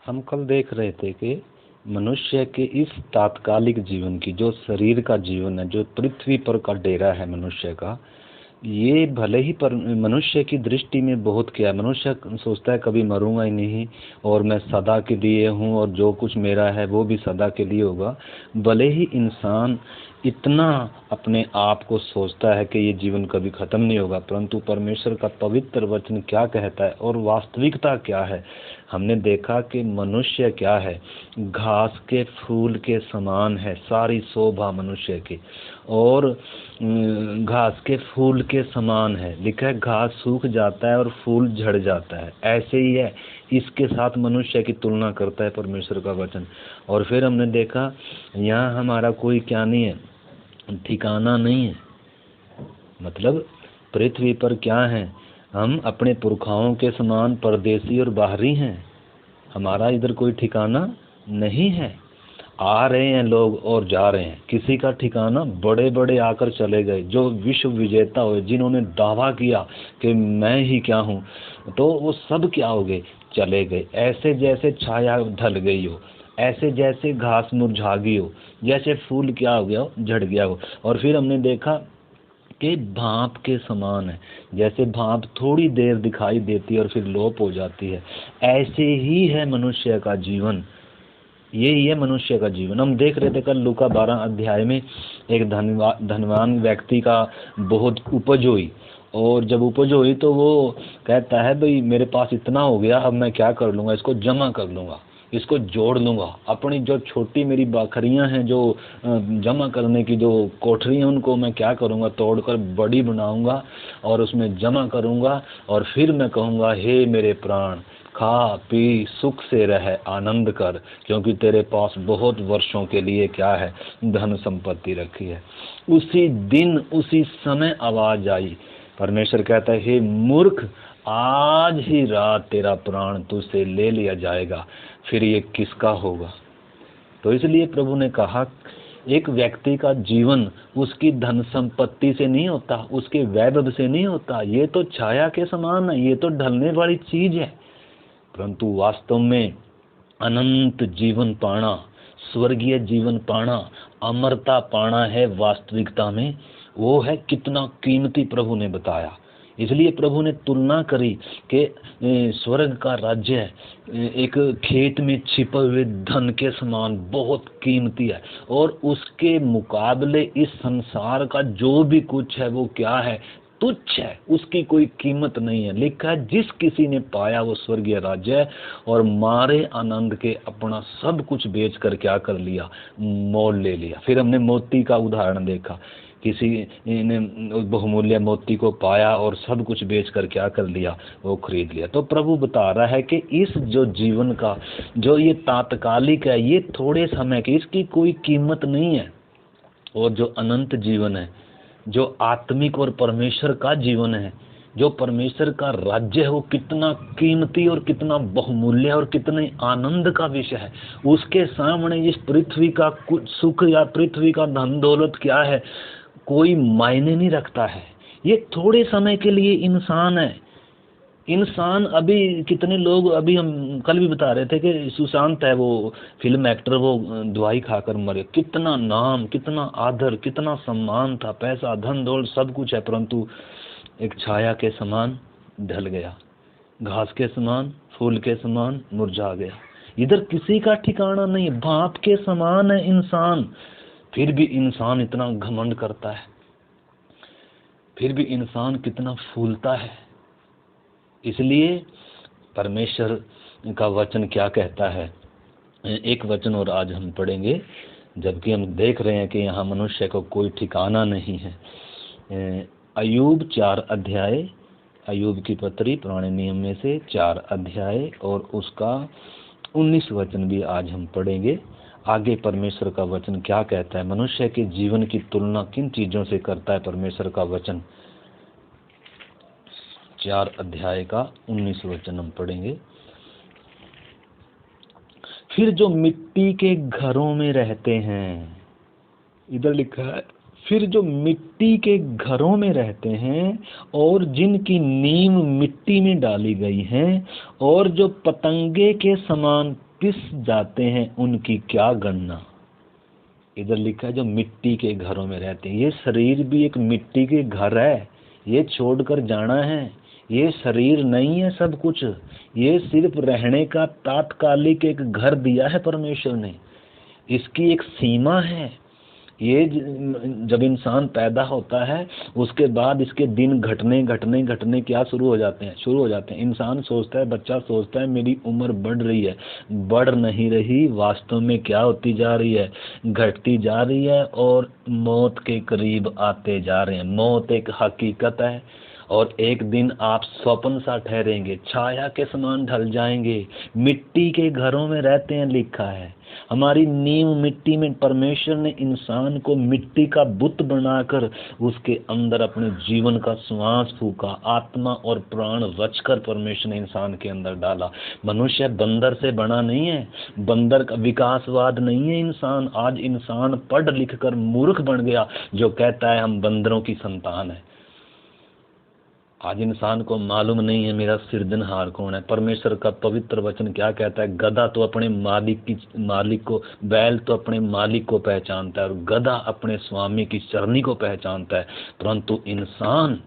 हम कल देख रहे थे कि मनुष्य के इस तात्कालिक जीवन की, जो शरीर का जीवन है, जो पृथ्वी पर का डेरा है मनुष्य का, ये भले ही पर मनुष्य की दृष्टि में बहुत क्या है। मनुष्य सोचता है कभी मरूंगा ही नहीं और मैं सदा के लिए हूँ और जो कुछ मेरा है वो भी सदा के लिए होगा। भले ही इंसान इतना अपने आप को सोचता है कि ये जीवन कभी ख़त्म नहीं होगा, परंतु परमेश्वर का पवित्र वचन क्या कहता है और वास्तविकता क्या है। हमने देखा कि मनुष्य क्या है, घास के फूल के समान है, सारी शोभा मनुष्य की, और घास के फूल के समान है। लिखा है घास सूख जाता है और फूल झड़ जाता है, ऐसे ही है। इसके साथ मनुष्य की तुलना करता है परमेश्वर का वचन। और फिर हमने देखा यहाँ हमारा कोई क्या नहीं है, ठिकाना नहीं है। मतलब पृथ्वी पर क्या है, हम अपने पुरखाओं के समान परदेसी और बाहरी हैं। हमारा इधर कोई ठिकाना नहीं है। आ रहे हैं लोग और जा रहे हैं, किसी का ठिकाना। बड़े बड़े आकर चले गए, जो विश्व विजेता हुए, जिन्होंने दावा किया कि मैं ही क्या हूँ, तो वो सब क्या हो गए, चले गए। ऐसे जैसे छाया ढल गई हो, ऐसे जैसे घास मुरझा गई हो, जैसे फूल क्या हो गया हो, झड़ गया हो। और फिर हमने देखा कि भाप के समान है। जैसे भाप थोड़ी देर दिखाई देती है और फिर लोप हो जाती है, ऐसे ही है मनुष्य का जीवन। यही है मनुष्य का जीवन। हम देख रहे थे कल लूका 12 अध्याय में एक धनवान व्यक्ति का बहुत उपज हुई, और जब उपज हुई तो वो कहता है भाई मेरे पास इतना हो गया, अब मैं क्या कर लूँगा, इसको जमा कर लूँगा, इसको जोड़ लूँगा। अपनी जो छोटी मेरी बाखरियाँ हैं, जो जमा करने की जो कोठरियाँ, उनको मैं क्या करूँगा, तोड़कर बड़ी बनाऊँगा और उसमें जमा करूँगा। और फिर मैं कहूँगा हे मेरे प्राण, खा पी सुख से रह, आनंद कर, क्योंकि तेरे पास बहुत वर्षों के लिए क्या है, धन संपत्ति रखी है। उसी दिन उसी समय आवाज आई, परमेश्वर कहता है हे मूर्ख, आज ही रात तेरा प्राण तुझसे ले लिया जाएगा, फिर ये किसका होगा। तो इसलिए प्रभु ने कहा एक व्यक्ति का जीवन उसकी धन संपत्ति से नहीं होता, उसके वैभव से नहीं होता। ये तो छाया के समान है, ये तो ढलने वाली चीज है, परंतु वास्तव में अनंत जीवन पाना, स्वर्गीय जीवन पाना, अमरता पाना है वास्तविकता में। वो है कितना कीमती, प्रभु ने बताया। इसलिए प्रभु ने तुलना करी कि स्वर्ग का राज्य एक खेत में छिपे हुए धन के समान बहुत कीमती है, और उसके मुकाबले इस संसार का जो भी कुछ है वो क्या है, तुच्छ है, उसकी कोई कीमत नहीं है। लिखा है जिस किसी ने पाया वो स्वर्गीय राज्य है, और मारे आनंद के अपना सब कुछ बेचकर क्या कर लिया, मोल ले लिया। फिर हमने मोती का उदाहरण देखा, किसी ने बहुमूल्य मोती को पाया और सब कुछ बेचकर क्या कर लिया, वो खरीद लिया। तो प्रभु बता रहा है कि इस जो जीवन का, जो ये तात्कालिक है, ये थोड़े समय की, इसकी कोई कीमत नहीं है। और जो अनंत जीवन है, जो आत्मिक और परमेश्वर का जीवन है, जो परमेश्वर का राज्य है, वो कितना कीमती और कितना बहुमूल्य और कितने आनंद का विषय है। उसके सामने इस पृथ्वी का कुछ सुख या पृथ्वी का धन दौलत क्या है, कोई मायने नहीं रखता है। ये थोड़े समय के लिए इंसान है। इंसान अभी कितने लोग, अभी हम कल भी बता रहे थे कि सुशांत है वो फिल्म एक्टर, वो दवाई खाकर मरे। कितना नाम, कितना आदर, कितना सम्मान था, पैसा धन दौलत सब कुछ है, परंतु एक छाया के समान ढल गया, घास के समान, फूल के समान मुरझा गया। इधर किसी का ठिकाना नहीं, भाप के समान है इंसान। फिर भी इंसान इतना घमंड करता है, फिर भी इंसान कितना फूलता है। इसलिए परमेश्वर का वचन क्या कहता है, एक वचन और आज हम पढ़ेंगे, जबकि हम देख रहे हैं कि यहाँ मनुष्य को कोई ठिकाना नहीं है। अय्यूब 4 अध्याय, अय्यूब की पत्री पुराने नियम में से 4 अध्याय और उसका 19 वचन भी आज हम पढ़ेंगे। आगे परमेश्वर का वचन क्या कहता है, मनुष्य के जीवन की तुलना किन चीज़ों से करता है परमेश्वर का वचन। 4 अध्याय का 19 वचन हम पढ़ेंगे। फिर जो मिट्टी के घरों में रहते हैं, इधर लिखा है फिर जो मिट्टी के घरों में रहते हैं और जिनकी नींव मिट्टी में डाली गई है, और जो पतंगे के समान पिस जाते हैं उनकी क्या गणना। इधर लिखा है जो मिट्टी के घरों में रहते हैं, ये शरीर भी एक मिट्टी के घर है, ये छोड़कर जाना है। ये शरीर नहीं है सब कुछ, ये सिर्फ रहने का तात्कालिक एक घर दिया है परमेश्वर ने, इसकी एक सीमा है। ये जब इंसान पैदा होता है उसके बाद इसके दिन घटने घटने घटने क्या शुरू हो जाते हैं। इंसान सोचता है, बच्चा सोचता है मेरी उम्र बढ़ रही है, बढ़ नहीं रही, वास्तव में क्या होती जा रही है, घटती जा रही है और मौत के करीब आते जा रहे हैं। मौत एक हकीकत है और एक दिन आप स्वप्न सा ठहरेंगे, छाया के समान ढल जाएंगे। मिट्टी के घरों में रहते हैं लिखा है, हमारी नींव मिट्टी में। परमेश्वर ने इंसान को मिट्टी का बुत बनाकर उसके अंदर अपने जीवन का श्वास फूका, आत्मा और प्राण रचकर परमेश्वर ने इंसान के अंदर डाला। मनुष्य बंदर से बना नहीं है, बंदर का विकासवाद नहीं है इंसान। आज इंसान पढ़ लिख कर मूर्ख बन गया जो कहता है हम बंदरों की संतान है। आज इंसान को मालूम नहीं है मेरा सृजनहार कौन है। परमेश्वर का पवित्र वचन क्या कहता है, गधा तो अपने मालिक को, बैल तो अपने मालिक को पहचानता है और गधा अपने स्वामी की चरनी को पहचानता है, परंतु इंसान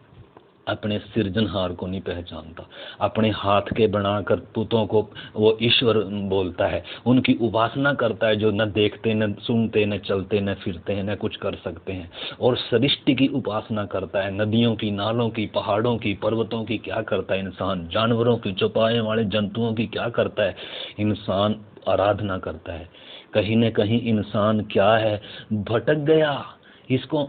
अपने सृजनहार को नहीं पहचानता। अपने हाथ के बनाकर पुतों को वो ईश्वर बोलता है, उनकी उपासना करता है जो न देखते, न सुनते, न चलते, न फिरते हैं, न कुछ कर सकते हैं। और सृष्टि की उपासना करता है, नदियों की, नालों की, पहाड़ों की, पर्वतों की क्या करता है इंसान, जानवरों की, चौपाए वाले जंतुओं की क्या करता है इंसान, आराधना करता है। कहीं न कहीं इंसान क्या है, भटक गया, इसको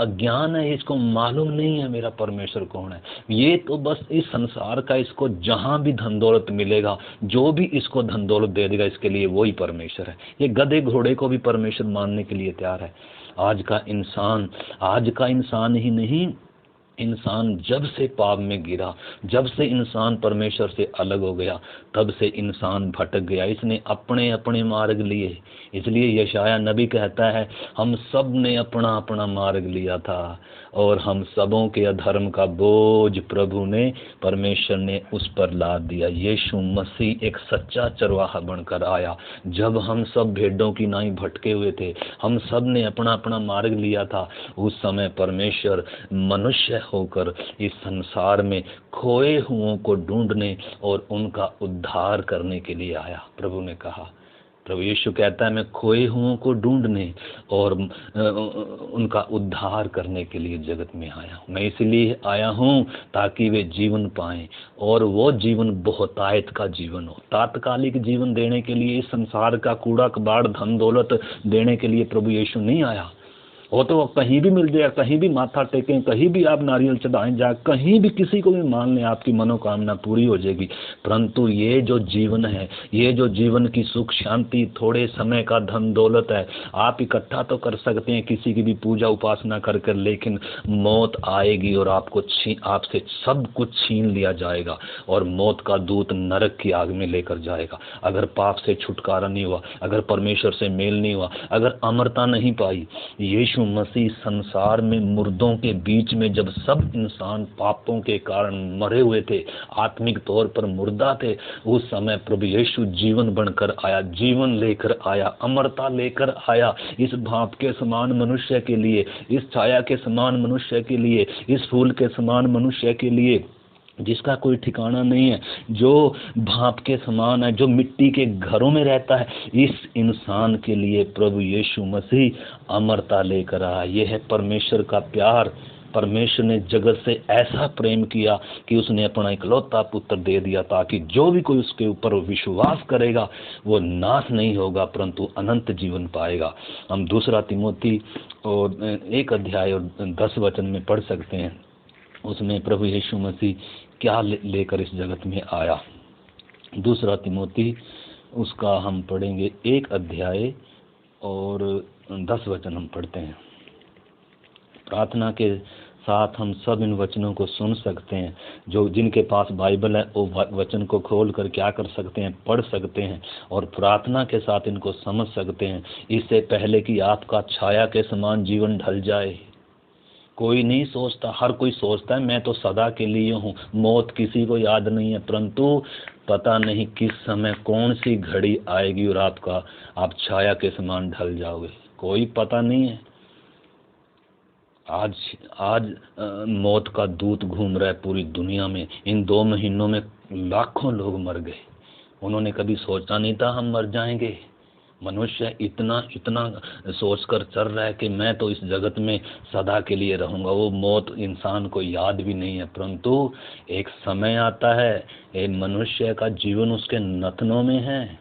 अज्ञान है, इसको मालूम नहीं है मेरा परमेश्वर कौन है। ये तो बस इस संसार का, इसको जहां भी धन दौलत मिलेगा, जो भी इसको धन दौलत दे देगा, इसके लिए वही परमेश्वर है। ये गधे घोड़े को भी परमेश्वर मानने के लिए तैयार है। आज का इंसान ही नहीं, इंसान जब से पाप में गिरा, जब से इंसान परमेश्वर से अलग हो गया, तब से इंसान भटक गया, इसने अपने अपने मार्ग लिए। इसलिए यशाया नबी कहता है हम सब ने अपना अपना मार्ग लिया था और हम सबों के अधर्म का बोझ प्रभु ने, परमेश्वर ने उस पर लाद दिया। यीशु मसीह एक सच्चा चरवाहा बनकर आया। जब हम सब भेड़ों की नाई भटके हुए थे, हम सब ने अपना अपना मार्ग लिया था, उस समय परमेश्वर मनुष्य होकर इस संसार में खोए हुओं को ढूंढने और उनका उद्धार करने के लिए आया। प्रभु ने कहा, प्रभु यीशु कहता है मैं खोए हुओं को ढूंढने और उनका उद्धार करने के लिए जगत में आया हूँ। मैं इसलिए आया हूँ ताकि वे जीवन पाएं और वो जीवन बहुतायत का जीवन हो। तात्कालिक जीवन देने के लिए, इस संसार का कूड़ा कबाड़ धन दौलत देने के लिए प्रभु यीशु नहीं आया। वो तो कहीं भी मिल जाएगा, कहीं भी माथा टेकें, कहीं भी आप नारियल चढ़ाएं, जा कहीं भी किसी को भी मान लें, आपकी मनोकामना पूरी हो जाएगी। परंतु ये जो जीवन है, ये जो जीवन की सुख शांति, थोड़े समय का धन दौलत है, आप इकट्ठा तो कर सकते हैं किसी की भी पूजा उपासना कर कर, लेकिन मौत आएगी और आपसे सब कुछ छीन लिया जाएगा और मौत का दूत नरक की आग में लेकर जाएगा। अगर पाप से छुटकारा नहीं हुआ, अगर परमेश्वर से मेल नहीं हुआ, अगर अमरता नहीं पाई। यीशु मसीह संसार में मुर्दों के बीच में, जब सब इंसान पापों के कारण मरे हुए थे, आत्मिक तौर पर मुर्दा थे, उस समय प्रभु यीशु जीवन बनकर आया, जीवन लेकर आया, अमरता लेकर आया। इस भाप के समान मनुष्य के लिए, इस छाया के समान मनुष्य के लिए, इस फूल के समान मनुष्य के लिए जिसका कोई ठिकाना नहीं है, जो भाप के समान है, जो मिट्टी के घरों में रहता है, इस इंसान के लिए प्रभु यीशु मसीह अमरता लेकर आया। यह है परमेश्वर का प्यार। परमेश्वर ने जगत से ऐसा प्रेम किया कि उसने अपना इकलौता पुत्र दे दिया, ताकि जो भी कोई उसके ऊपर विश्वास करेगा वो नाश नहीं होगा परंतु अनंत जीवन पाएगा। हम 2 तिमोथी और 1 अध्याय और 10 वचन में पढ़ सकते हैं। उसमें प्रभु यीशु मसीह क्या लेकर इस जगत में आया। 2 तिमोथी उसका हम पढ़ेंगे 1 अध्याय और 10 वचन हम पढ़ते हैं। प्रार्थना के साथ हम सब इन वचनों को सुन सकते हैं। जो जिनके पास बाइबल है वो वचन को खोल कर क्या कर सकते हैं, पढ़ सकते हैं और प्रार्थना के साथ इनको समझ सकते हैं, इससे पहले कि आपका छाया के समान जीवन ढल जाए। कोई नहीं सोचता, हर कोई सोचता है मैं तो सदा के लिए हूँ, मौत किसी को याद नहीं है, परंतु पता नहीं किस समय कौन सी घड़ी आएगी और आप छाया के समान ढल जाओगे, कोई पता नहीं है। आज आज मौत का दूत घूम रहा है पूरी दुनिया में। इन 2 महीनों में लाखों लोग मर गए। उन्होंने कभी सोचा नहीं था हम मर जाएंगे। मनुष्य इतना इतना सोचकर चल रहा है कि मैं तो इस जगत में सदा के लिए रहूंगा। वो मौत इंसान को याद भी नहीं है। परंतु एक समय आता है, एक मनुष्य का जीवन उसके नथनों में है।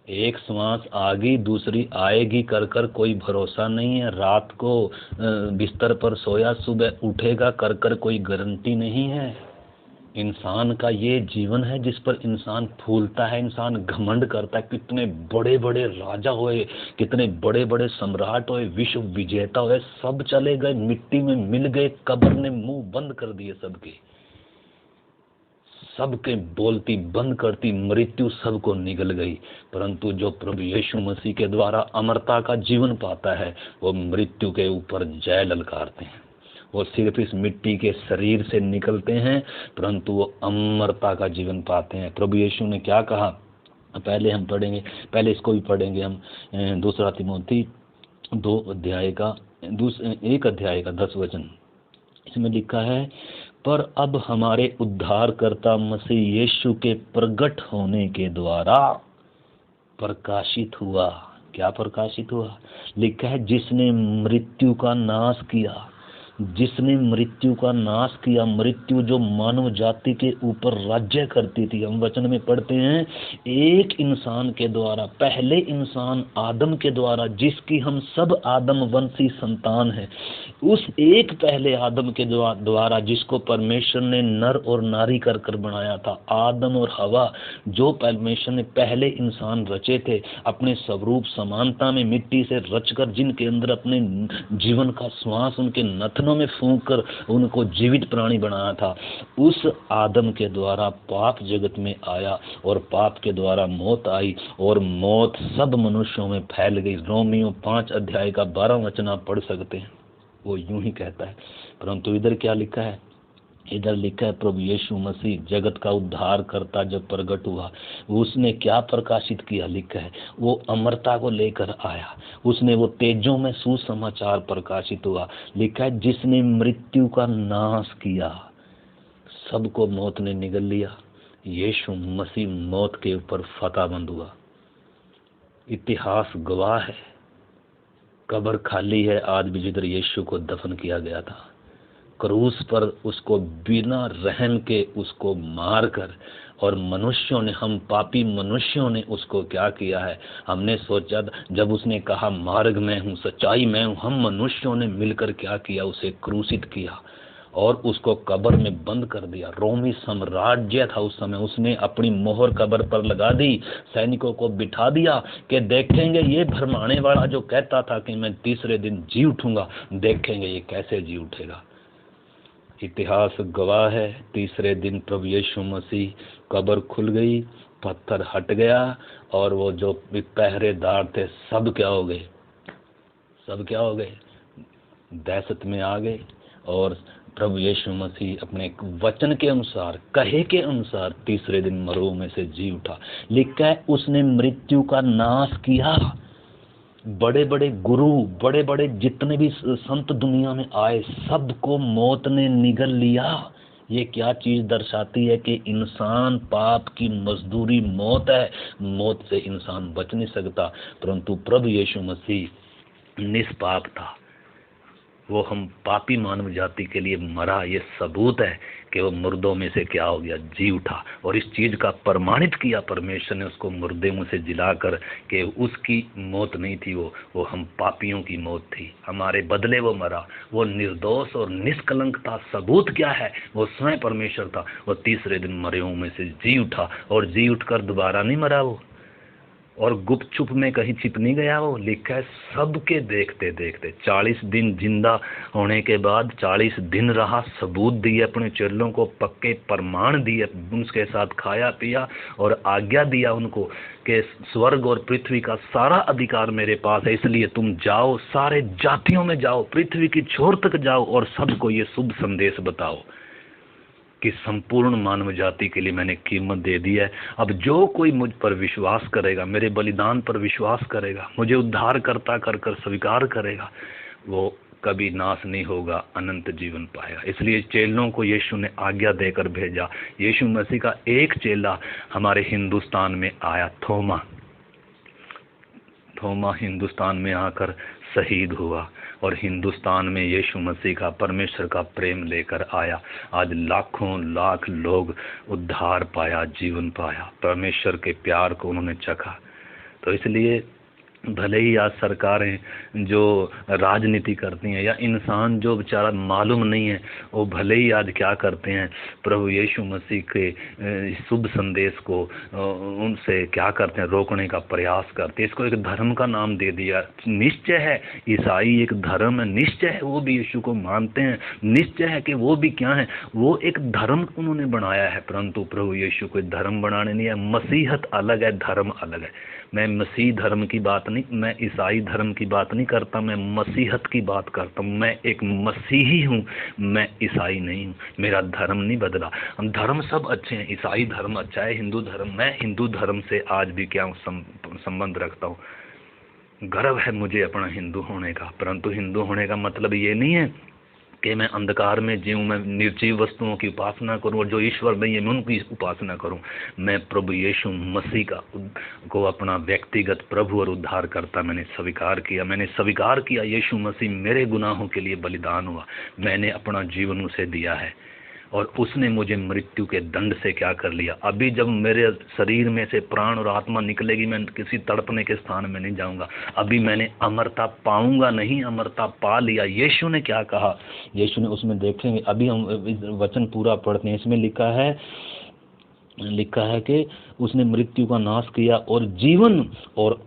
एक श्वास आ गई, दूसरी आएगी कर कर कोई भरोसा नहीं है। रात को बिस्तर पर सोया, सुबह उठेगा कर कर कोई गारंटी नहीं है। इंसान का ये जीवन है जिस पर इंसान फूलता है, इंसान घमंड करता है। कितने बड़े बड़े राजा हुए, कितने बड़े बड़े सम्राट हुए, विश्व विजेता हुए, सब चले गए, मिट्टी में मिल गए। कब्र ने मुंह बंद कर दिए सबके बोलती बंद करती मृत्यु सबको निगल गई। परंतु जो प्रभु यीशु मसीह के द्वारा अमरता का जीवन पाता है, वो मृत्यु के ऊपर जय ललकारते हैं। वो सिर्फ इस मिट्टी के शरीर से निकलते हैं, परंतु वो अमरता का जीवन पाते हैं। प्रभु यीशु ने क्या कहा, पहले हम पढ़ेंगे, पहले इसको भी पढ़ेंगे हम। 2 तिमोथी 1 अध्याय का 10 वचन, इसमें लिखा है, पर अब हमारे उद्धारकर्ता मसीह यीशु के प्रकट होने के द्वारा प्रकाशित हुआ। क्या प्रकाशित हुआ? लिखा है, जिसने मृत्यु का नाश किया, जिसने मृत्यु का नाश किया। मृत्यु जो मानव जाति के ऊपर राज्य करती थी, हम वचन में पढ़ते हैं, एक इंसान के द्वारा, पहले इंसान आदम के द्वारा, जिसकी हम सब आदम वंशी संतान हैं, उस एक पहले आदम के द्वारा जिसको परमेश्वर ने नर और नारी कर कर बनाया था, आदम और हवा, जो परमेश्वर ने पहले इंसान रचे थे, अपने स्वरूप समानता में मिट्टी से रचकर, जिनके अंदर अपने जीवन का श्वास उनके नथनों में फूंक कर उनको जीवित प्राणी बनाया था, उस आदम के द्वारा पाप जगत में आया और पाप के द्वारा मौत आई और मौत सब मनुष्यों में फैल गई। रोमियो 5 अध्याय का 12 वचन आप पढ़ सकते हैं, वो यूं ही कहता है। परंतु इधर क्या लिखा है? इधर लिखा है, प्रभु यीशु मसीह जगत का उद्धार करता जब प्रकट हुआ, उसने क्या प्रकाशित किया? लिखा है, वो अमरता को लेकर आया, उसने वो तेजों में सुसमाचार प्रकाशित हुआ। लिखा है, जिसने मृत्यु का नाश किया, सबको मौत ने निगल लिया। यीशु मसीह मौत के ऊपर फतेहबंद हुआ। इतिहास गवाह है, कब्र खाली है आज भी जिधर यीशु को दफन किया गया था। क्रूस पर उसको बिना रहम के उसको मारकर, और मनुष्यों ने, हम पापी मनुष्यों ने उसको क्या किया है? हमने सोचा, जब उसने कहा मार्ग मैं हूँ, सच्चाई मैं हूँ, हम मनुष्यों ने मिलकर क्या किया? उसे क्रूसित किया और उसको कब्र में बंद कर दिया। रोमी साम्राज्य था उस समय, उसने अपनी मोहर कब्र पर लगा दी, सैनिकों को बिठा दिया कि देखेंगे ये भरमाने वाला जो कहता था कि मैं तीसरे दिन जी उठूंगा, देखेंगे ये कैसे जी उठेगा। इतिहास गवाह है, तीसरे दिन प्रभु यीशु मसीह, कब्र खुल गई, पत्थर हट गया और वो जो पहरेदार थे सब क्या हो गए? सब क्या हो गए? दहशत में आ गए। और प्रभु यीशु मसीह अपने वचन के अनुसार, कहे के अनुसार तीसरे दिन मरों में से जी उठा। लिखा है, उसने मृत्यु का नाश किया। बड़े बड़े गुरु, बड़े बड़े जितने भी संत दुनिया में आए, सबको मौत ने निगल लिया। ये क्या चीज दर्शाती है? कि इंसान, पाप की मजदूरी मौत है, मौत से इंसान बच नहीं सकता। परंतु प्रभु यीशु मसीह निष्पाप था, वो हम पापी मानव जाति के लिए मरा। ये सबूत है कि वो मुर्दों में से क्या हो गया? जी उठा। और इस चीज का प्रमाणित किया परमेश्वर ने उसको मुर्दे मुंह से जिलाकर कि उसकी मौत नहीं थी, वो हम पापियों की मौत थी, हमारे बदले वो मरा। वो निर्दोष और निष्कलंक था। सबूत क्या है? वो स्वयं परमेश्वर था। वो तीसरे दिन मरे में से जी उठा और जी उठकर दोबारा नहीं मरा वो, और गुप्त छुप में कहीं छिप नहीं गया वो। लिखा है, सबके देखते देखते 40 दिन जिंदा होने के बाद 40 दिन रहा, सबूत दिए अपने चेलों को, पक्के प्रमाण दिए, उनके साथ खाया पिया और आज्ञा दिया उनको कि स्वर्ग और पृथ्वी का सारा अधिकार मेरे पास है, इसलिए तुम जाओ, सारे जातियों में जाओ, पृथ्वी की छोर तक जाओ और सबको ये शुभ संदेश बताओ। कि संपूर्ण मानव जाति के लिए मैंने कीमत दे दी है। अब जो कोई मुझ पर विश्वास करेगा, मेरे बलिदान पर विश्वास करेगा, मुझे उद्धारकर्ता कर कर स्वीकार करेगा, वो कभी नाश नहीं होगा, अनंत जीवन पाएगा। इसलिए चेलों को यीशु ने आज्ञा देकर भेजा। यीशु मसीह का एक चेला हमारे हिंदुस्तान में आया, थोमा हिंदुस्तान में आकर शहीद हुआ और हिंदुस्तान में यीशु मसीह का, परमेश्वर का प्रेम लेकर आया। आज लाखों लाख लोग उद्धार पाया, जीवन पाया, परमेश्वर के प्यार को उन्होंने चखा। तो इसलिए भले ही आज सरकारें जो राजनीति करती हैं या इंसान जो बेचारा मालूम नहीं है, वो भले ही आज क्या करते हैं, प्रभु यीशु मसीह के शुभ संदेश को उनसे क्या करते हैं, रोकने का प्रयास करते हैं। इसको एक धर्म का नाम दे दिया। निश्चय है ईसाई एक धर्म है, निश्चय है वो भी यीशु को मानते हैं, निश्चय है कि वो भी क्या है, वो एक धर्म उन्होंने बनाया है। परंतु प्रभु यीशु कोई धर्म बनाने नहीं है। मसीहत अलग है, धर्म अलग है। मैं मसीह धर्म की बात नहीं, मैं ईसाई धर्म की बात नहीं करता, मैं मसीहत की बात करता हूँ। मैं एक मसीही हूँ, मैं ईसाई नहीं हूँ। मेरा धर्म नहीं बदला। हम धर्म सब अच्छे हैं, ईसाई धर्म अच्छा है, हिंदू धर्म, मैं हिंदू धर्म से आज भी क्या संबंध रखता हूँ। गर्व है मुझे अपना हिंदू होने का। परंतु हिंदू होने का मतलब ये नहीं है कि मैं अंधकार में जीऊँ, मैं निर्जीव वस्तुओं की उपासना करूं और जो ईश्वर नहीं है मैं उनकी उपासना करूं। मैं प्रभु यीशु मसीह को अपना व्यक्तिगत प्रभु और उद्धार करता मैंने स्वीकार किया। मैंने स्वीकार किया यीशु मसीह मेरे गुनाहों के लिए बलिदान हुआ, मैंने अपना जीवन उसे दिया है और उसने मुझे मृत्यु के दंड से क्या कर लिया। अभी जब मेरे शरीर में से प्राण और आत्मा निकलेगी, मैं किसी तड़पने के स्थान में नहीं जाऊंगा। अभी मैंने अमरता पाऊंगा नहीं, अमरता पा लिया। यीशु ने क्या कहा, यीशु ने उसमें देखेंगे, अभी हम वचन पूरा पढ़ते हैं। इसमें लिखा है कि उसने मृत्यु का नाश किया और जीवन और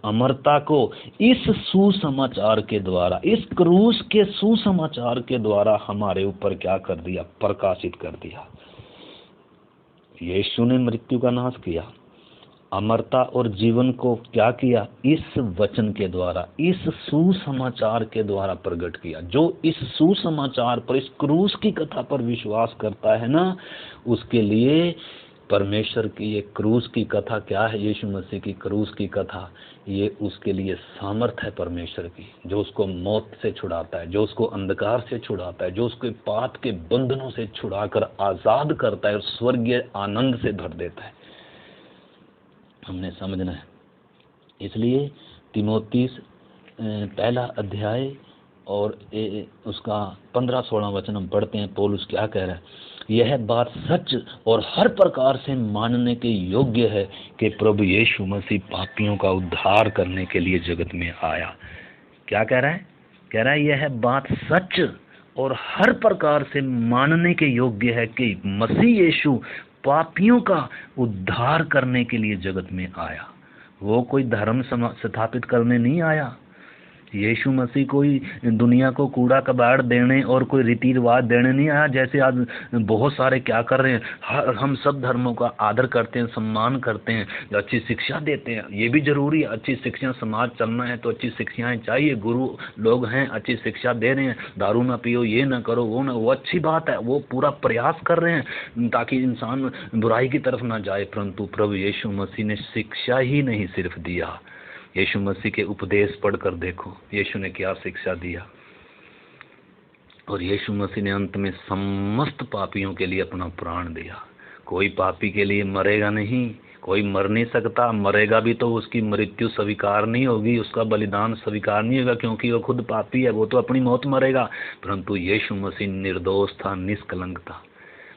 अमरता को इस सुसमाचार के द्वारा, इस क्रूस के सुसमाचार के द्वारा हमारे ऊपर क्या कर दिया, प्रकाशित कर दिया। यीशु ने मृत्यु का नाश किया, अमरता और जीवन को क्या किया, इस वचन के द्वारा, इस सुसमाचार के द्वारा प्रकट किया। जो इस सुसमाचार पर, इस क्रूस की कथा पर विश्वास करता है ना, उसके लिए परमेश्वर की ये क्रूस की कथा क्या है, यीशु मसीह की क्रूस की कथा, ये उसके लिए सामर्थ है परमेश्वर की, जो उसको मौत से छुड़ाता है, जो उसको अंधकार से छुड़ाता है, जो उसको पाप के बंधनों से छुड़ाकर आजाद करता है और स्वर्गीय आनंद से भर देता है। हमने समझना है। इसलिए तीमुथियुस पहला अध्याय और उसका 15-16 वचन हम पढ़ते हैं। पौलुस क्या कह रहा है, यह बात सच और हर प्रकार से मानने के योग्य है कि प्रभु यीशु मसीह पापियों का उद्धार करने के लिए जगत में आया। क्या कह रहा है, कह रहा है यह बात सच और हर प्रकार से मानने के योग्य है कि मसीह यीशु पापियों का उद्धार करने के लिए जगत में आया। वो कोई धर्म स्थापित करने नहीं आया। यीशु मसीह कोई दुनिया को कूड़ा कबाड़ देने और कोई रीति रिवाज देने नहीं आया, जैसे आज बहुत सारे क्या कर रहे हैं। हम सब धर्मों का आदर करते हैं, सम्मान करते हैं, अच्छी शिक्षा देते हैं। ये भी जरूरी है, अच्छी शिक्षा, समाज चलना है तो अच्छी शिक्षाएं चाहिए। गुरु लोग हैं, अच्छी शिक्षा दे रहे हैं, दारू ना पियो, ये ना करो, वो ना, वो अच्छी बात है, वो पूरा प्रयास कर रहे हैं ताकि इंसान बुराई की तरफ ना जाए। परंतु प्रभु यीशु मसीह ने शिक्षा ही नहीं सिर्फ दिया, यीशु मसीह के उपदेश पढ़कर देखो यीशु ने क्या शिक्षा दिया। और यीशु मसीह ने अंत में समस्त पापियों के लिए अपना प्राण दिया। कोई पापी के लिए मरेगा नहीं, कोई मर नहीं सकता। मरेगा भी तो उसकी मृत्यु स्वीकार नहीं होगी, उसका बलिदान स्वीकार नहीं होगा, क्योंकि वो खुद पापी है, वो तो अपनी मौत मरेगा। परंतु यीशु मसीह निर्दोष था, निष्कलंक था।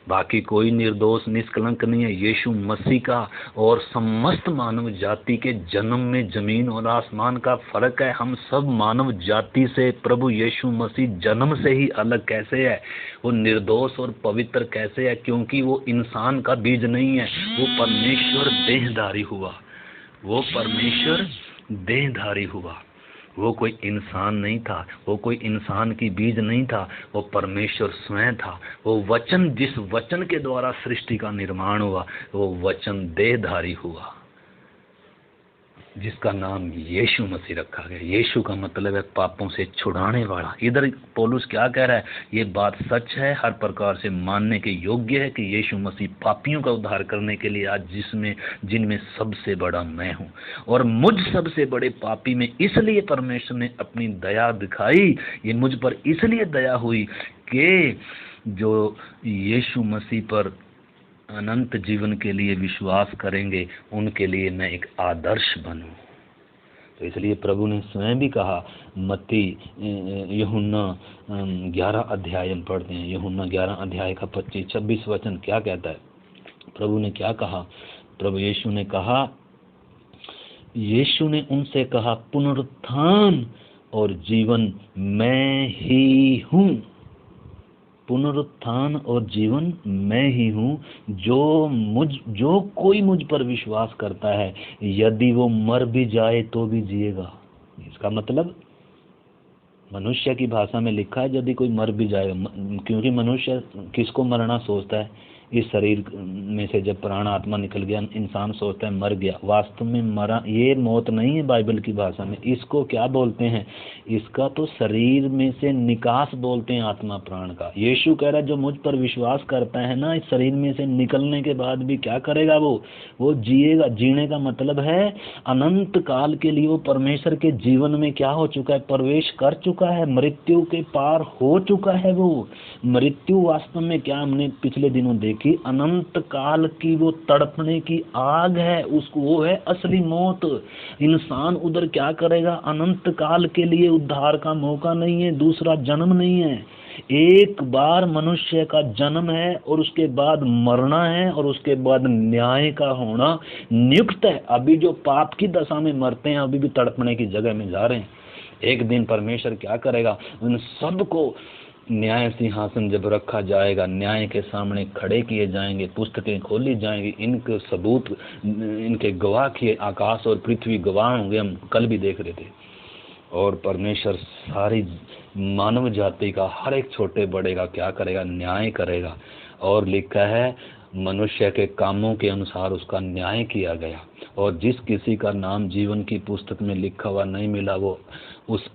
बाकी कोई निर्दोष निष्कलंक नहीं है। यीशु मसीह का और समस्त मानव जाति के जन्म में जमीन और आसमान का फर्क है। हम सब मानव जाति से प्रभु यीशु मसीह जन्म से ही अलग कैसे है, वो निर्दोष और पवित्र कैसे है, क्योंकि वो इंसान का बीज नहीं है, वो परमेश्वर देहधारी हुआ, वो परमेश्वर देहधारी हुआ। वो कोई इंसान नहीं था, वो कोई इंसान की बीज नहीं था, वो परमेश्वर स्वयं था। वो वचन, जिस वचन के द्वारा सृष्टि का निर्माण हुआ, वो वचन देहधारी हुआ। जिसका नाम यीशु मसीह रखा गया। यीशु का मतलब है पापों से छुड़ाने वाला। इधर पौलुस क्या कह रहा है, ये बात सच है, हर प्रकार से मानने के योग्य है कि यीशु मसीह पापियों का उद्धार करने के लिए आज जिनमें सबसे बड़ा मैं हूँ, और मुझ सबसे बड़े पापी में इसलिए परमेश्वर ने अपनी दया दिखाई, ये मुझ पर इसलिए दया हुई कि जो यीशु मसीह पर अनंत जीवन के लिए विश्वास करेंगे उनके लिए मैं एक आदर्श बनूं। तो इसलिए प्रभु ने स्वयं भी कहा, मत्ती यूहन्ना 11 अध्याय हम पढ़ते हैं, यूहन्ना 11 अध्याय का 25-26 वचन क्या कहता है। प्रभु ने क्या कहा, प्रभु यीशु ने कहा, यीशु ने उनसे कहा, पुनरुत्थान और जीवन मैं ही हूँ। पुनरुत्थान और जीवन मैं ही हूँ। जो कोई मुझ पर विश्वास करता है, यदि वो मर भी जाए तो भी जिएगा। इसका मतलब मनुष्य की भाषा में लिखा है, यदि कोई मर भी जाए, क्योंकि मनुष्य किसको मरना सोचता है, इस शरीर में से जब प्राण आत्मा निकल गया इंसान सोचता है मर गया। वास्तव में मरा, ये मौत नहीं है बाइबल की भाषा में। इसको क्या बोलते हैं, इसका तो शरीर में से निकास बोलते हैं आत्मा प्राण का। यीशु कह रहा है जो मुझ पर विश्वास करता है ना, इस शरीर में से निकलने के बाद भी क्या करेगा, वो जिएगा। जीने का मतलब है अनंत काल के लिए वो परमेश्वर के जीवन में क्या हो चुका है, प्रवेश कर चुका है, मृत्यु के पार हो चुका है। वो मृत्यु वास्तव में क्या, हमने पिछले दिनों देखी, अनंत काल की वो तड़पने की आग है, उसको वो है असली मौत। इंसान उधर क्या करेगा, अनंत काल के लिए उद्धार का मौका नहीं है, दूसरा जन्म नहीं है। एक बार मनुष्य का जन्म है और उसके बाद मरना है और उसके बाद न्याय का होना नियुक्त है। अभी जो पाप की दशा में मरते हैं अभी भी तड़पने की जगह में जा रहे हैं। एक दिन परमेश्वर क्या करेगा, उन सबको न्याय सिंहासन जब रखा जाएगा, न्याय के सामने खड़े किए जाएंगे, पुस्तकें खोली जाएंगी, इनके सबूत, इनके गवाह किए आकाश और पृथ्वी गवाह होंगे। हम कल भी देख रहे थे। और परमेश्वर सारी मानव जाति का हर एक छोटे बड़े का क्या करेगा, न्याय करेगा। और लिखा है मनुष्य के कामों के अनुसार उसका न्याय किया गया, और जिस किसी का नाम जीवन की पुस्तक में लिखा हुआ नहीं मिला, वो उस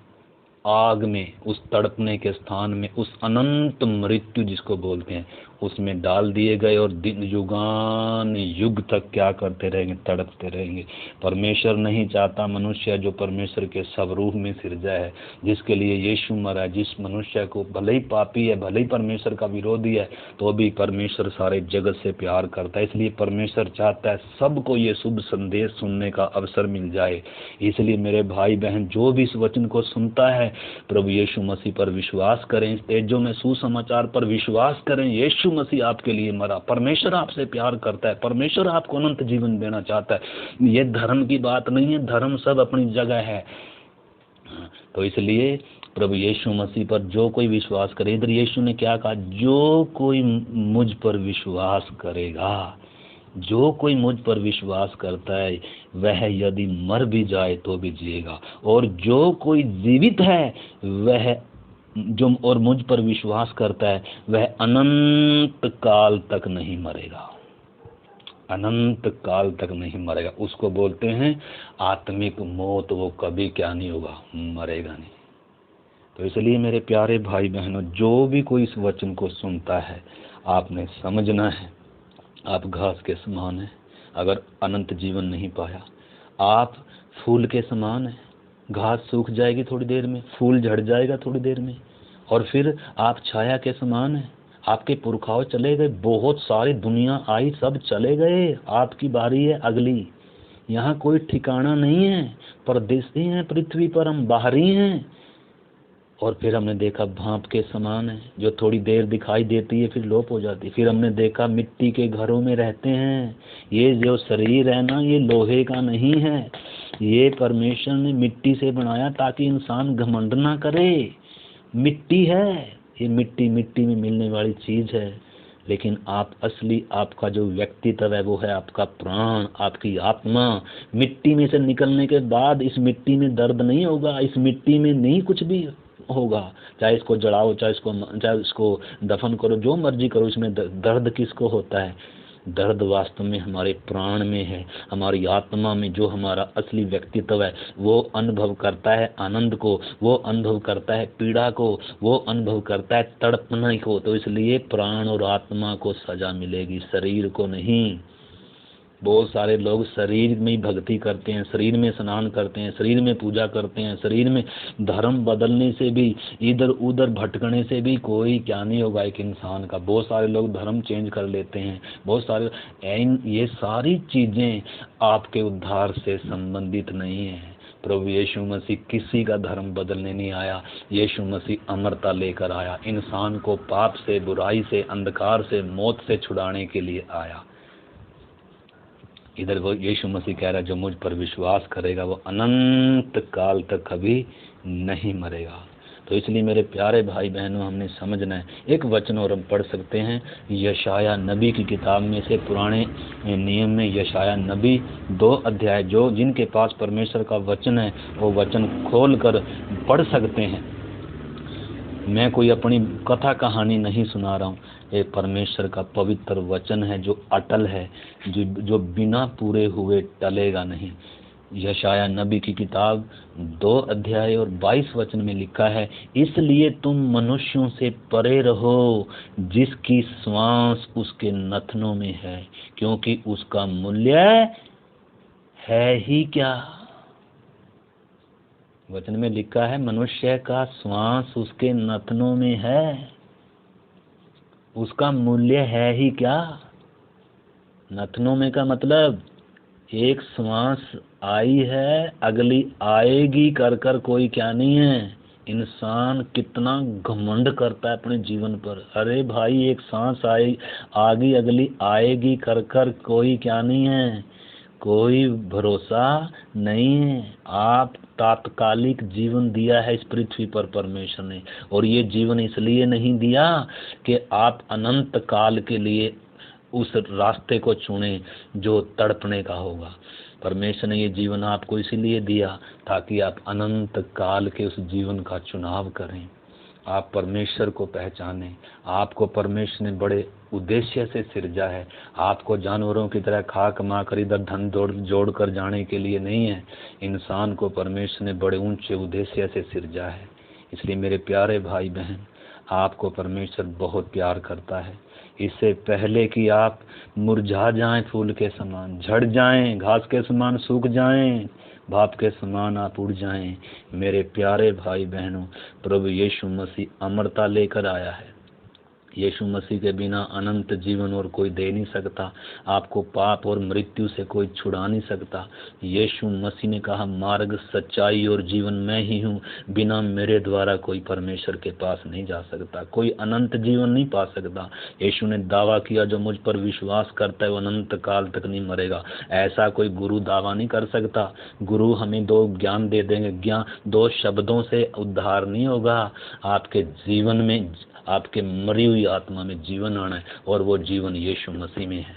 आग में, उस तड़पने के स्थान में, उस अनंत मृत्यु जिसको बोलते हैं, उसमें डाल दिए गए और दिन युगान युग तक क्या करते रहेंगे, तड़पते रहेंगे। परमेश्वर नहीं चाहता मनुष्य जो परमेश्वर के स्वरूप में सिरजा है, जिसके लिए यीशु मरा, जिस मनुष्य को भले ही पापी है, भले ही परमेश्वर का विरोधी है, तो भी परमेश्वर सारे जगत से प्यार करता है। इसलिए परमेश्वर चाहता है सबको ये शुभ संदेश सुनने का अवसर मिल जाए। इसलिए मेरे भाई बहन जो भी इस वचन को सुनता है, प्रभु यीशु मसीह पर विश्वास करें, इस तेजो में सुसमाचार पर विश्वास करें। यीशु मसीह आपके लिए मरा, परमेश्वर आपसे प्यार करता है, परमेश्वर आपको अनंत जीवन देना चाहता है। ये धर्म की बात नहीं है, धर्म सब अपनी जगह है। तो इसलिए प्रभु यीशु मसीह पर जो कोई विश्वास करे, इधर यीशु ने क्या कहा, जो कोई मुझ पर विश्वास करेगा, जो कोई मुझ पर विश्वास करता है वह यदि मर भी जाए तो भी जिएगा, और जो कोई जीवित है वह जो और मुझ पर विश्वास करता है वह अनंत काल तक नहीं मरेगा, अनंत काल तक नहीं मरेगा। उसको बोलते हैं आत्मिक मौत। वो कभी क्या नहीं होगा, मरेगा नहीं। तो इसलिए मेरे प्यारे भाई बहनों, जो भी कोई इस वचन को सुनता है, आपने समझना है आप घास के समान हैं। अगर अनंत जीवन नहीं पाया, आप फूल के समान हैं। घास सूख जाएगी थोड़ी देर में, फूल झड़ जाएगा थोड़ी देर में, और फिर आप छाया के समान हैं। आपके पुरखाओं चले गए, बहुत सारी दुनिया आई, सब चले गए, आपकी बारी है अगली। यहाँ कोई ठिकाना नहीं है, परदेसी हैं पृथ्वी पर, हम बाहरी हैं। और फिर हमने देखा भाप के समान है, जो थोड़ी देर दिखाई देती है फिर लोप हो जाती है। फिर हमने देखा मिट्टी के घरों में रहते हैं। ये जो शरीर है ना, ये लोहे का नहीं है, ये परमेश्वर ने मिट्टी से बनाया ताकि इंसान घमंड ना करे। मिट्टी है ये, मिट्टी मिट्टी में मिलने वाली चीज है। लेकिन आप असली, आपका जो व्यक्तित्व है वो है आपका प्राण, आपकी आत्मा। मिट्टी में से निकलने के बाद इस मिट्टी में दर्द नहीं होगा, इस मिट्टी में नहीं कुछ भी होगा। चाहे इसको जलाओ, चाहे इसको दफन करो, जो मर्जी करो, इसमें दर्द किसको होता है? दर्द वास्तव में हमारे प्राण में है, हमारी आत्मा में। जो हमारा असली व्यक्तित्व है वो अनुभव करता है आनंद को, वो अनुभव करता है पीड़ा को, वो अनुभव करता है तड़पना को। तो इसलिए प्राण और आत्मा को सजा मिलेगी, शरीर को नहीं। बहुत सारे लोग शरीर में ही भक्ति करते हैं, शरीर में स्नान करते हैं, शरीर में पूजा करते हैं, शरीर में धर्म बदलने से भी, इधर उधर भटकने से भी कोई क्या नहीं होगा एक इंसान का। बहुत सारे लोग धर्म चेंज कर लेते हैं, बहुत सारे ये सारी चीजें आपके उद्धार से संबंधित नहीं है। प्रभु यीशु मसीह किसी का धर्म बदलने नहीं आया, यीशु मसीह अमरता लेकर आया, इंसान को पाप से, बुराई से, अंधकार से, मौत से छुड़ाने के लिए आया। इधर वो यीशु मसीह कह रहा है जो मुझ पर विश्वास करेगा वो अनंत काल तक कभी नहीं मरेगा। तो इसलिए मेरे प्यारे भाई बहनों, हमने समझना है। एक वचन और हम पढ़ सकते हैं यशाया नबी की किताब में से, पुराने नियम में यशाया नबी 2 अध्याय, जो जिनके पास परमेश्वर का वचन है वो वचन खोल कर पढ़ सकते हैं। मैं कोई अपनी कथा कहानी नहीं सुना रहा हूँ, ये परमेश्वर का पवित्र वचन है जो अटल है, जो बिना पूरे हुए टलेगा नहीं। यशाया नबी की किताब 2 अध्याय और 22 वचन में लिखा है, इसलिए तुम मनुष्यों से परे रहो जिसकी श्वास उसके नथनों में है, क्योंकि उसका मूल्य है ही क्या। वचन में लिखा है मनुष्य का श्वास उसके नथनों में है, उसका मूल्य है ही क्या। नथनों में का मतलब एक श्वास आई है, अगली आएगी कर कर कोई क्या नहीं है। इंसान कितना घमंड करता है अपने जीवन पर। अरे भाई, एक सांस आई आगे अगली आएगी कर कर कोई क्या नहीं है, कोई भरोसा नहीं है। आप तात्कालिक जीवन दिया है इस पृथ्वी पर परमेश्वर ने, और ये जीवन इसलिए नहीं दिया कि आप अनंत काल के लिए उस रास्ते को चुने जो तड़पने का होगा। परमेश्वर ने ये जीवन आपको इसीलिए दिया ताकि आप अनंत काल के उस जीवन का चुनाव करें, आप परमेश्वर को पहचानें। आपको परमेश्वर ने बड़े उद्देश्य से सिरजा है। आपको जानवरों की तरह खा कमा कर इधर धन जोड़ कर जाने के लिए नहीं है। इंसान को परमेश्वर ने बड़े ऊंचे उद्देश्य से सिरजा है। इसलिए मेरे प्यारे भाई बहन, आपको परमेश्वर बहुत प्यार करता है। इससे पहले कि आप मुरझा जाएं, फूल के समान झड़ जाएं, घास के समान सूख जाएं, भाप के समान आप उड़ जाएं, मेरे प्यारे भाई बहनों, प्रभु यीशु मसीह अमरता लेकर आया है। यीशु मसीह के बिना अनंत जीवन और कोई दे नहीं सकता। आपको पाप और मृत्यु से कोई छुड़ा नहीं सकता। यीशु मसीह ने कहा, मार्ग, सच्चाई और जीवन मैं ही हूँ, बिना मेरे द्वारा कोई परमेश्वर के पास नहीं जा सकता, कोई अनंत जीवन नहीं पा सकता। यीशु ने दावा किया, जो मुझ पर विश्वास करता है वो अनंत काल तक नहीं मरेगा। ऐसा कोई गुरु दावा नहीं कर सकता। गुरु हमें 2 ज्ञान दे देंगे, ज्ञान 2 शब्दों से उद्धार नहीं होगा। आपके जीवन में, आपके मरी हुई आत्मा में जीवन आना है, और वो जीवन यीशु मसीह में है।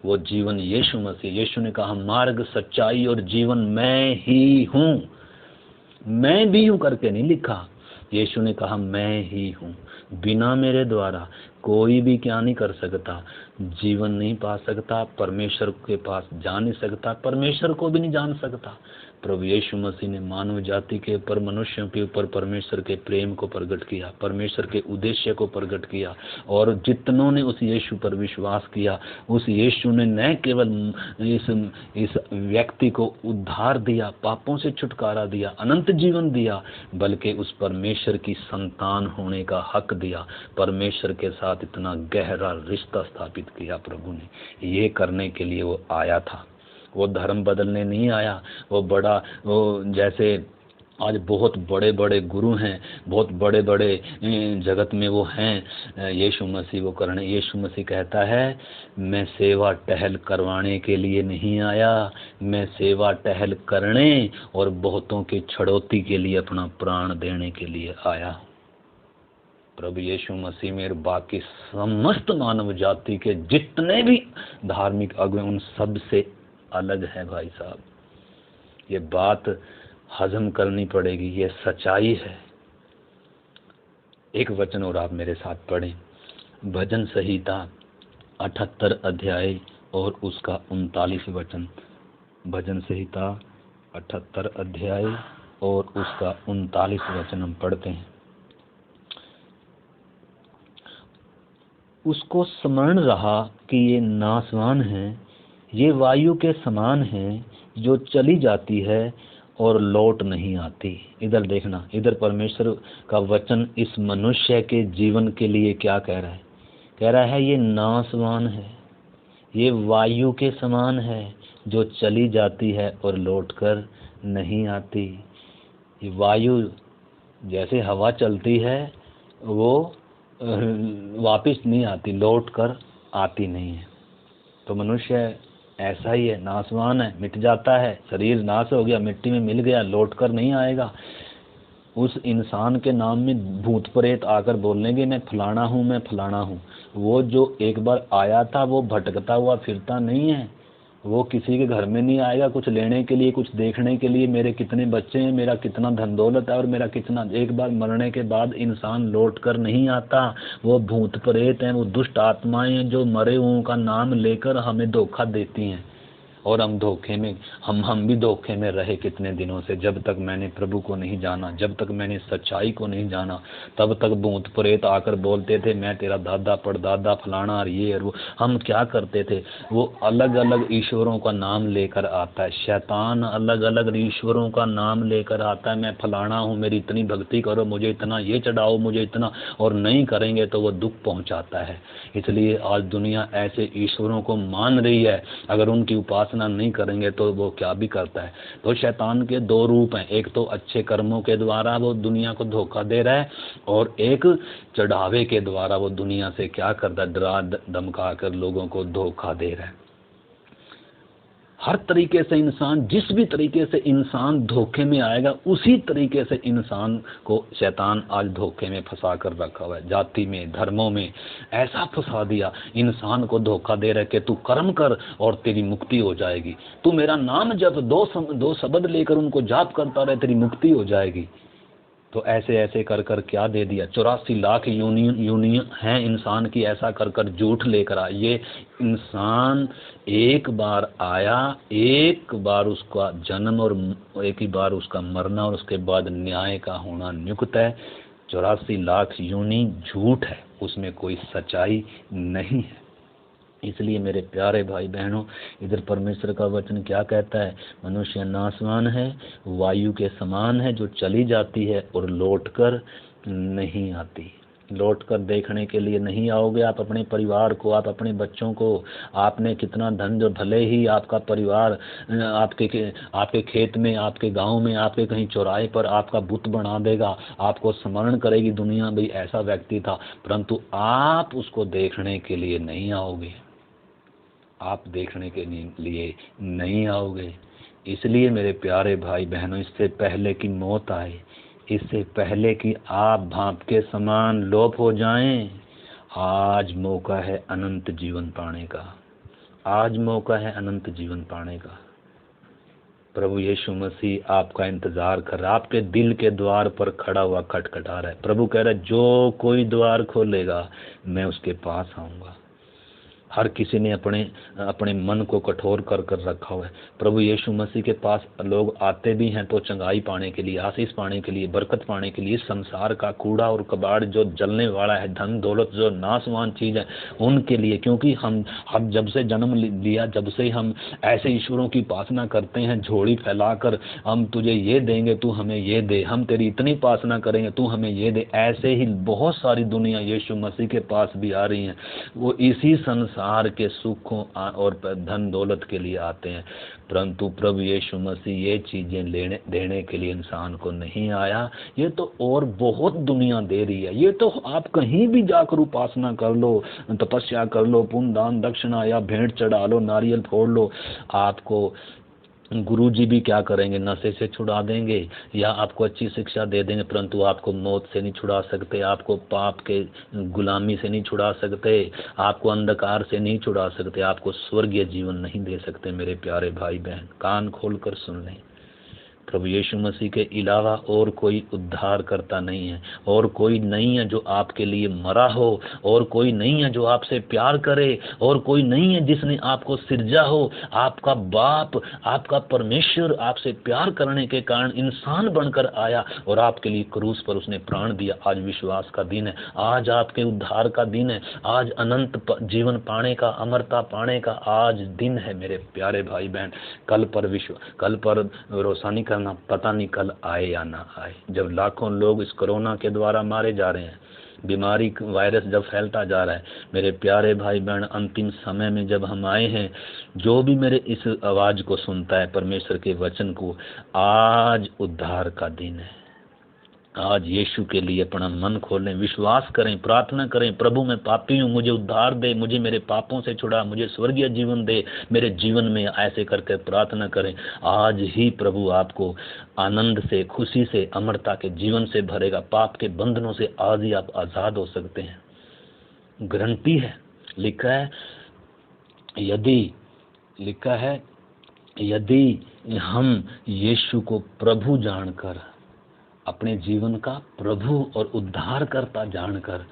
वो जीवन यीशु मसीह। यीशु ने कहा, मार्ग, सच्चाई और जीवन मैं ही हूँ। मैं भी हूँ करके नहीं लिखा, यीशु ने कहा मैं ही हूँ। बिना मेरे द्वारा कोई भी क्या नहीं कर सकता, जीवन नहीं पा सकता, परमेश्वर के पास जा नहीं सकता, परमेश्वर को भी नहीं जान सकता। प्रभु यीशु मसीह ने मानव जाति के ऊपर, मनुष्यों के ऊपर परमेश्वर के प्रेम को प्रकट किया, परमेश्वर के उद्देश्य को प्रकट किया, और जितनों ने उस यीशु पर विश्वास किया, उस यीशु ने न केवल इस व्यक्ति को उद्धार दिया, पापों से छुटकारा दिया, अनंत जीवन दिया, बल्कि उस परमेश्वर की संतान होने का हक दिया। परमेश्वर के साथ इतना गहरा रिश्ता स्थापित किया प्रभु ने। ये करने के लिए वो आया था। वो धर्म बदलने नहीं आया। वो जैसे आज बहुत बड़े बड़े गुरु हैं, बहुत बड़े बड़े जगत में वो हैं, यीशु मसीह वो करने। यीशु मसीह कहता है, मैं सेवा टहल करवाने के लिए नहीं आया, मैं सेवा टहल करने और बहुतों की छड़ौती के लिए अपना प्राण देने के लिए आया। प्रभु यीशु मसीह में बाकी समस्त मानव जाति के जितने भी धार्मिक अगुए, उन सब से अलग है भाई साहब। ये बात हजम करनी पड़ेगी, ये सच्चाई है। एक वचन और आप मेरे साथ पढ़ें, भजन संहिता 78 अध्याय और उसका 39 वचन। भजन संहिता 78 अध्याय और उसका 39 वचन हम पढ़ते हैं। उसको स्मरण रहा कि ये नाशवान है, ये वायु के समान है जो चली जाती है और लौट नहीं आती। इधर देखना, इधर परमेश्वर का वचन इस मनुष्य के जीवन के लिए क्या कह रहा है? कह रहा है ये नाशवान है, ये वायु के समान है जो चली जाती है और लौटकर नहीं आती। ये वायु जैसे हवा चलती है वो वापस नहीं आती, लौट कर आती नहीं है। तो मनुष्य ऐसा ही है, नाशवान है, मिट जाता है, शरीर नाश हो गया, मिट्टी में मिल गया, लौट कर नहीं आएगा। उस इंसान के नाम में भूत प्रेत आकर बोलेंगे मैं फलाना हूँ, मैं फलाना हूँ। वो जो एक बार आया था वो भटकता हुआ फिरता नहीं है, वो किसी के घर में नहीं आएगा कुछ लेने के लिए, कुछ देखने के लिए मेरे कितने बच्चे हैं, मेरा कितना धन दौलत है और मेरा कितना। एक बार मरने के बाद इंसान लौट कर नहीं आता। वो भूत प्रेत हैं, वो दुष्ट आत्माएं हैं जो मरे हुओं का नाम लेकर हमें धोखा देती हैं। और हम धोखे में, हम भी धोखे में रहे कितने दिनों से। जब तक मैंने प्रभु को नहीं जाना, जब तक मैंने सच्चाई को नहीं जाना, तब तक भूत प्रेत आकर बोलते थे मैं तेरा दादा परदादा फलाना और ये और वो। हम क्या करते थे? वो अलग अलग ईश्वरों का नाम लेकर आता है, शैतान अलग अलग ईश्वरों का नाम लेकर आता है। मैं फलाना हूँ, मेरी इतनी भक्ति करो, मुझे इतना ये चढ़ाओ, मुझे इतना, और नहीं करेंगे तो वो दुख पहुँचाता है। इसलिए आज दुनिया ऐसे ईश्वरों को मान रही है, अगर उनकी उपासना नहीं करेंगे तो वो क्या भी करता है। तो शैतान के दो रूप हैं, एक तो अच्छे कर्मों के द्वारा वो दुनिया को धोखा दे रहा है, और एक चढ़ावे के द्वारा वो दुनिया से क्या करता है, डरा धमका कर लोगों को धोखा दे रहा है। हर तरीके से इंसान, जिस भी तरीके से इंसान धोखे में आएगा, उसी तरीके से इंसान को शैतान आज धोखे में फंसा कर रखा हुआ है। जाति में, धर्मों में ऐसा फंसा दिया, इंसान को धोखा दे रहे कि तू कर्म कर और तेरी मुक्ति हो जाएगी, तू मेरा नाम जप, दो शब्द लेकर उनको जाप करता रहे, तेरी मुक्ति हो जाएगी। तो ऐसे ऐसे कर कर क्या दे दिया, 84 लाख यूनियन हैं इंसान की, ऐसा कर कर झूठ लेकर आ। ये इंसान एक बार आया, एक बार उसका जन्म और एक ही बार उसका मरना, और उसके बाद न्याय का होना नियुक्त है। 84 लाख यूनि झूठ है, उसमें कोई सच्चाई नहीं है। इसलिए मेरे प्यारे भाई बहनों, इधर परमेश्वर का वचन क्या कहता है? मनुष्य नाशवान है, वायु के समान है जो चली जाती है और लौटकर नहीं आती। लौटकर देखने के लिए नहीं आओगे आप अपने परिवार को, आप अपने बच्चों को। आपने कितना धन, जो भले ही आपका परिवार आपके खेत में, आपके गांव में, आपके कहीं चौराहे पर आपका बुत बना देगा, आपको स्मरण करेगी दुनिया, भाई ऐसा व्यक्ति था, परंतु आप उसको देखने के लिए नहीं आओगे, आप देखने के लिए नहीं आओगे। इसलिए मेरे प्यारे भाई बहनों, इससे पहले कि मौत आए, इससे पहले कि आप भाप के समान लोप हो जाएं, आज मौका है अनंत जीवन पाने का। आज मौका है अनंत जीवन पाने का। प्रभु यीशु मसीह आपका इंतजार कर रहा है, आपके दिल के द्वार पर खड़ा हुआ खटखटा रहा है। प्रभु कह रहा है जो कोई द्वार खोलेगा मैं उसके पास आऊँगा। हर किसी ने अपने मन को कठोर कर कर रखा हुआ है। प्रभु यीशु मसीह के पास लोग आते भी हैं तो चंगाई पाने के लिए, आशीष पाने के लिए, बरकत पाने के लिए। संसार का कूड़ा और कबाड़ जो जलने वाला है, धन दौलत जो नाशवान चीज़ है, उनके लिए। क्योंकि हम जब से जन्म लिया, जब से हम ऐसे ईश्वरों की उपासना करते हैं, झोली फैलाकर, हम तुझे ये देंगे तू हमें ये दे, हम तेरी इतनी उपासना करेंगे तू हमें ये दे। ऐसे ही बहुत सारी दुनिया यीशु मसीह के पास भी आ रही है, वो इसी संसार के सुखों और धन दौलत के लिए आते हैं। परंतु प्रभु यीशु मसीह ये चीजें देने के लिए इंसान को नहीं आया। ये तो और बहुत दुनिया दे रही है। ये तो आप कहीं भी जाकर उपासना कर लो, तपस्या कर लो, पुण्य दान दक्षिणा या भेंट चढ़ा लो, नारियल फोड़ लो, आपको गुरुजी भी क्या करेंगे? नशे से छुड़ा देंगे या आपको अच्छी शिक्षा दे देंगे, परंतु आपको मौत से नहीं छुड़ा सकते, आपको पाप के गुलामी से नहीं छुड़ा सकते, आपको अंधकार से नहीं छुड़ा सकते, आपको स्वर्गीय जीवन नहीं दे सकते। मेरे प्यारे भाई बहन, कान खोलकर सुन लें। प्रभु यीशु मसीह के अलावा और कोई उद्धार करता नहीं है, और कोई नहीं है जो आपके लिए मरा हो, और कोई नहीं है जो आपसे प्यार करे, और कोई नहीं है जिसने आपको सिरजा हो। आपका बाप, आपका परमेश्वर आपसे प्यार करने के कारण इंसान बनकर आया और आपके लिए क्रूस पर उसने प्राण दिया। आज विश्वास का दिन है, आज आपके उद्धार का दिन है, आज अनंत जीवन पाने का, अमरता पाने का आज दिन है मेरे प्यारे भाई बहन। कल पर रोशनी करना, पता नहीं कल आए या ना आए। जब लाखों लोग इस कोरोना के द्वारा मारे जा रहे हैं, बीमारी वायरस जब फैलता जा रहा है, मेरे प्यारे भाई बहन, अंतिम समय में जब हम आए हैं, जो भी मेरे इस आवाज़ को सुनता है, परमेश्वर के वचन को, आज उद्धार का दिन है। आज यीशु के लिए अपना मन खोलें, विश्वास करें, प्रार्थना करें, प्रभु मैं पापी हूँ, मुझे उद्धार दे, मुझे मेरे पापों से छुड़ा, मुझे स्वर्गीय जीवन दे मेरे जीवन में। ऐसे करके प्रार्थना करें। आज ही प्रभु आपको आनंद से, खुशी से, अमरता के जीवन से भरेगा। पाप के बंधनों से आज ही आप आज़ाद हो सकते हैं, गारंटी है। लिखा है यदि हम यीशु को प्रभु जानकर, अपने जीवन का प्रभु और उद्धारकर्ता जानकर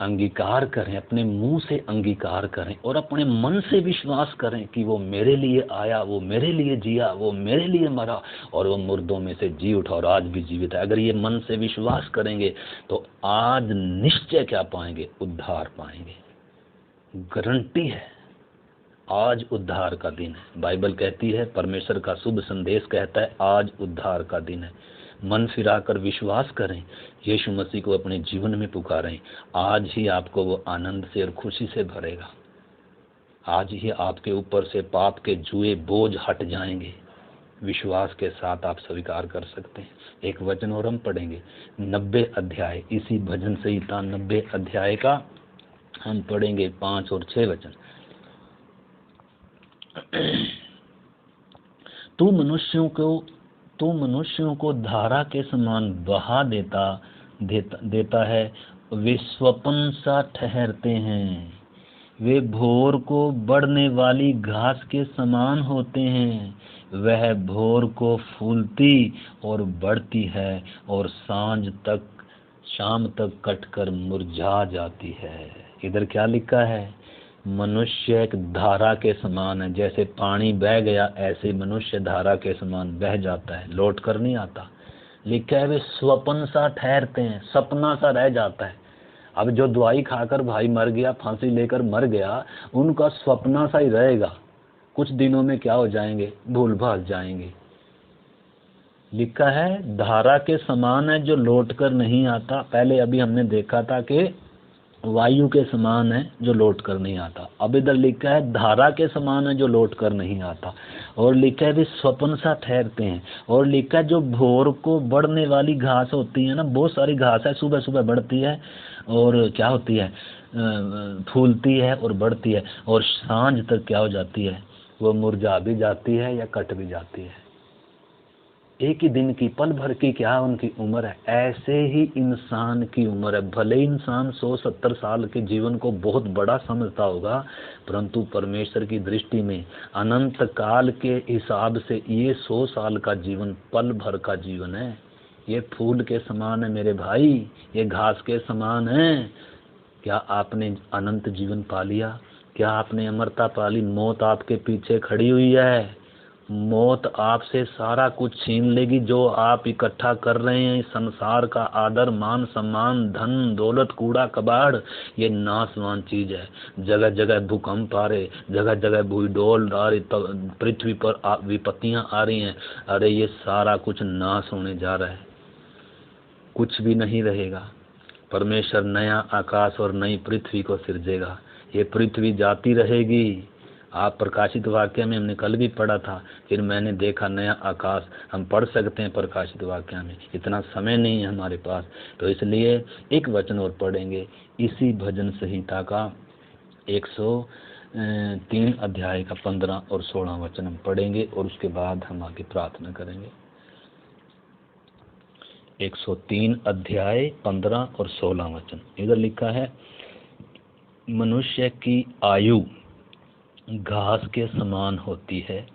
अंगीकार करें, अपने मुंह से अंगीकार करें और अपने मन से विश्वास करें कि वो मेरे लिए आया, वो मेरे लिए जिया, वो मेरे लिए मरा और वो मुर्दों में से जी उठा और आज भी जीवित है। अगर ये मन से विश्वास करेंगे तो आज निश्चय क्या पाएंगे? उद्धार पाएंगे, गारंटी है। आज उद्धार का दिन है। बाइबल कहती है, परमेश्वर का शुभ संदेश कहता है, आज उद्धार का दिन है। मन फिराकर विश्वास करें, यीशु मसीह को अपने जीवन में पुकारें। आज ही आपको वो आनंद से और खुशी से भरेगा। आज ही आपके ऊपर से पाप के जुए बोझ हट जाएंगे। विश्वास के साथ आप स्वीकार कर सकते हैं। एक वचन और हम पढ़ेंगे, 90 अध्याय, इसी भजन संहिता 90 अध्याय का हम पढ़ेंगे 5 और 6 वचन। तू मनुष्यों को धारा के समान बहा देता है। वे स्वप्न सा ठहरते हैं। वे भोर को बढ़ने वाली घास के समान होते हैं। वह भोर को फूलती और बढ़ती है और शाम तक कटकर मुरझा जाती है। इधर क्या लिखा है? मनुष्य एक धारा के समान है। जैसे पानी बह गया, ऐसे मनुष्य धारा के समान बह जाता है, लौट कर नहीं आता। लिखा है वे स्वप्न सा ठहरते हैं, सपना सा रह जाता है। अब जो दवाई खाकर भाई मर गया, फांसी लेकर मर गया, उनका स्वप्ना सा ही रहेगा। कुछ दिनों में क्या हो जाएंगे? भूल भाल जाएंगे। लिखा है धारा के समान है जो लौट कर नहीं आता। पहले अभी हमने देखा था कि वायु के समान है जो लौट कर नहीं आता। अब इधर लिखा है धारा के समान है जो लौट कर नहीं आता। और लिखा है भी स्वप्न सा ठहरते हैं। और लिखा है जो भोर को बढ़ने वाली घास होती है ना, बहुत सारी घास है, सुबह सुबह बढ़ती है और क्या होती है, फूलती है और बढ़ती है और सांझ तक क्या हो जाती है, वो मुरझा भी जाती है या कट भी जाती है। एक ही दिन की, पल भर की क्या उनकी उम्र है। ऐसे ही इंसान की उम्र है। भले इंसान 170 साल के जीवन को बहुत बड़ा समझता होगा, परंतु परमेश्वर की दृष्टि में अनंत काल के हिसाब से ये 100 साल का जीवन पल भर का जीवन है। ये फूल के समान है मेरे भाई, ये घास के समान है। क्या आपने अनंत जीवन पा लिया? क्या आपने अमरता पाली? मौत आपके पीछे खड़ी हुई है। मौत आपसे सारा कुछ छीन लेगी जो आप इकट्ठा कर रहे हैं। संसार का आदर, मान, सम्मान, धन, दौलत, कूड़ा कबाड़, ये नाशवान चीज है। जगह जगह भूकंप आ रहे, जगह जगह भूडोल आ रही, पृथ्वी पर विपत्तियां आ रही हैं। अरे ये सारा कुछ नाश होने जा रहा है, कुछ भी नहीं रहेगा। परमेश्वर नया आकाश और नई पृथ्वी को सिरजेगा। ये पृथ्वी जाती रहेगी। आप प्रकाशित वाक्य में हमने कल भी पढ़ा था, फिर मैंने देखा नया आकाश। हम पढ़ सकते हैं प्रकाशित वाक्य में, इतना समय नहीं है हमारे पास, तो इसलिए एक वचन और पढ़ेंगे इसी भजन संहिता का 103 अध्याय का 15 और 16 वचन हम पढ़ेंगे और उसके बाद हम आगे प्रार्थना करेंगे। 103 अध्याय 15 और 16 वचन। इधर लिखा है, मनुष्य की आयु घास के समान होती है,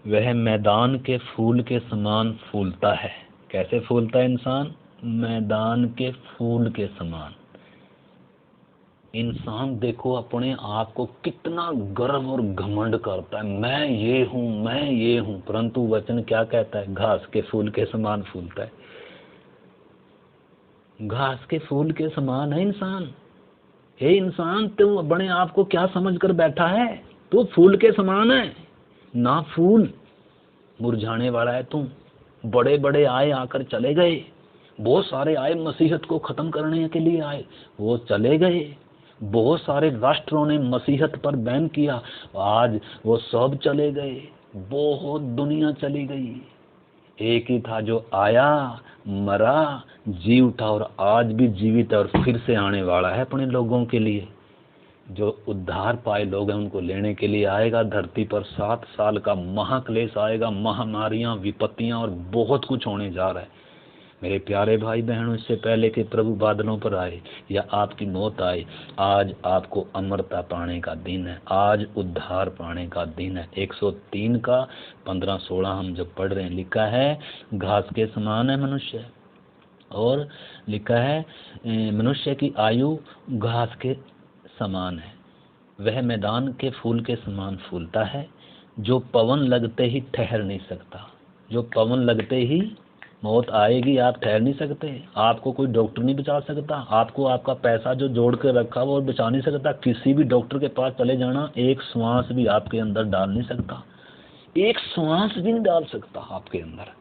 वह मैदान के फूल के समान फूलता है। कैसे फूलता है इंसान? मैदान के फूल के समान। इंसान देखो अपने आप को कितना गर्व और घमंड करता है, मैं ये हूँ, मैं ये हूँ, परंतु वचन क्या कहता है? घास के फूल के समान फूलता है। घास के फूल के समान है इंसान। हे इंसान, तू अपने आप को क्या समझ कर बैठा है? तू फूल के समान है ना, फूल मुरझाने वाला है तू। बड़े बड़े आए, आकर चले गए। बहुत सारे आए मसीहत को खत्म करने के लिए आए, वो चले गए। बहुत सारे राष्ट्रों ने मसीहत पर बैन किया, आज वो सब चले गए। बहुत दुनिया चली गई। एक ही था जो आया, मरा, जी उठा और आज भी जीवित है और फिर से आने वाला है अपने लोगों के लिए। जो उद्धार पाए लोग हैं उनको लेने के लिए आएगा धरती पर। 7 साल का महाक्लेश आएगा, महामारियां, विपत्तियां और बहुत कुछ होने जा रहा है। मेरे प्यारे भाई बहनों, इससे पहले कि प्रभु बादलों पर आए या आपकी मौत आए, आज आपको अमरता पाने का दिन है। आज उद्धार पाने का दिन है। 103 का 15-16 हम जब पढ़ रहे हैं, लिखा है घास के समान है मनुष्य, और लिखा है मनुष्य की आयु घास के समान है, वह मैदान के फूल के समान फूलता है, जो पवन लगते ही ठहर नहीं सकता। जो पवन लगते ही मौत आएगी, आप ठहर नहीं सकते। आपको कोई डॉक्टर नहीं बचा सकता। आपको आपका पैसा जो जोड़ कर रखा वो बचा नहीं सकता। किसी भी डॉक्टर के पास चले जाना, एक श्वास भी आपके अंदर डाल नहीं सकता। एक श्वास भी नहीं डाल सकता आपके अंदर।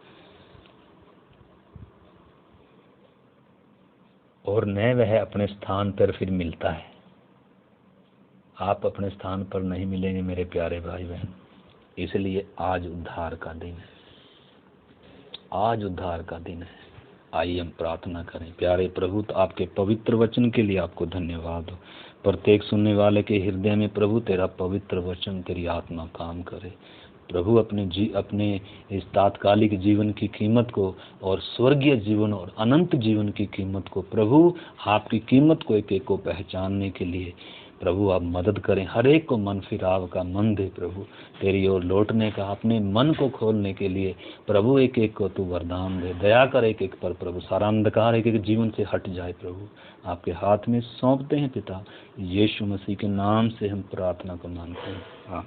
और न वह अपने स्थान पर फिर मिलता है। आप अपने स्थान पर नहीं मिलेंगे मेरे प्यारे भाई बहन। इसलिए आज उद्धार का दिन है। आज उद्धार का दिन है। आइए हम प्रार्थना करें। प्यारे प्रभु, तो आपके पवित्र वचन के लिए आपको धन्यवाद हो। प्रत्येक सुनने वाले के हृदय में प्रभु तेरा पवित्र वचन, तेरी आत्मा काम करे। प्रभु अपने इस तात्कालिक जीवन की कीमत को और स्वर्गीय जीवन और अनंत जीवन की कीमत को, प्रभु आपकी कीमत को एक एक को पहचानने के लिए प्रभु आप मदद करें। हर एक को मन फिराव का मन दे प्रभु, तेरी ओर लौटने का, अपने मन को खोलने के लिए प्रभु एक एक को तू वरदान दे। दया कर एक एक पर प्रभु। सारा अंधकार एक एक जीवन से हट जाए प्रभु। आपके हाथ में सौंपते हैं पिता, यीशु मसीह के नाम से हम प्रार्थना को मानते हैं। हाँ।